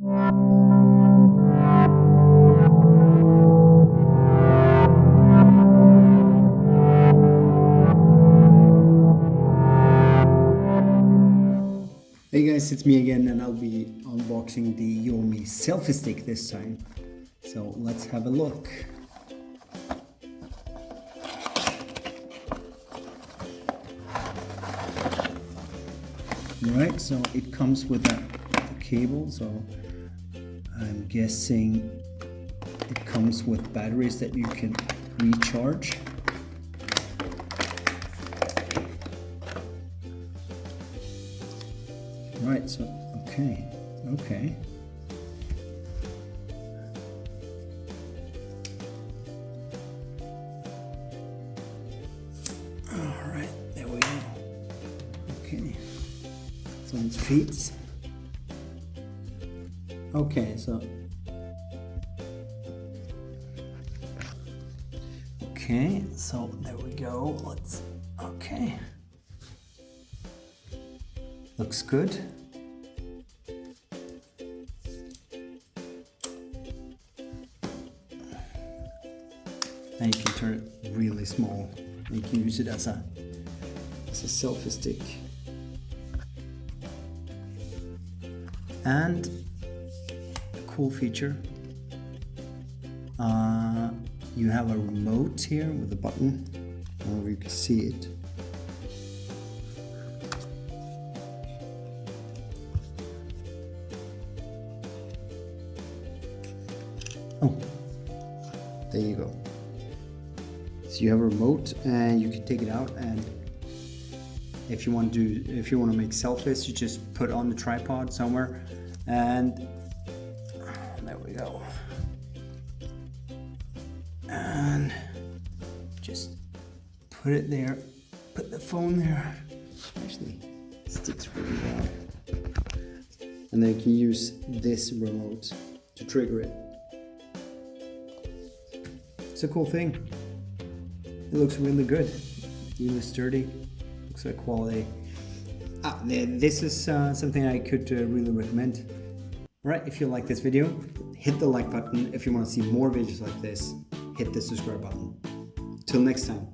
Hey guys, it's me again, and I'll be unboxing the IOMI Selfiestick this time. So let's have a look. Right, so it comes with a cable, so I'm guessing it comes with batteries that you can recharge. Right, so okay. All right, there we go. Okay, so it's feet. Okay, so there we go. Okay. Looks good. And you can turn it really small. You can use it as a selfie stick. And a cool feature, you have a remote here with a button. I don't know if you can see it. Oh, there you go. So you have a remote, and you can take it out, and if you want to make selfies, you just put it on the tripod somewhere, and there we go. And just put it there. Put the phone there. Actually, it sticks really well. And then you can use this remote to trigger it. It's a cool thing. It looks really good, really sturdy, looks like quality. This is something I could really recommend. Alright, if you like this video, hit the like button. If you want to see more videos like this, hit the subscribe button. Till next time.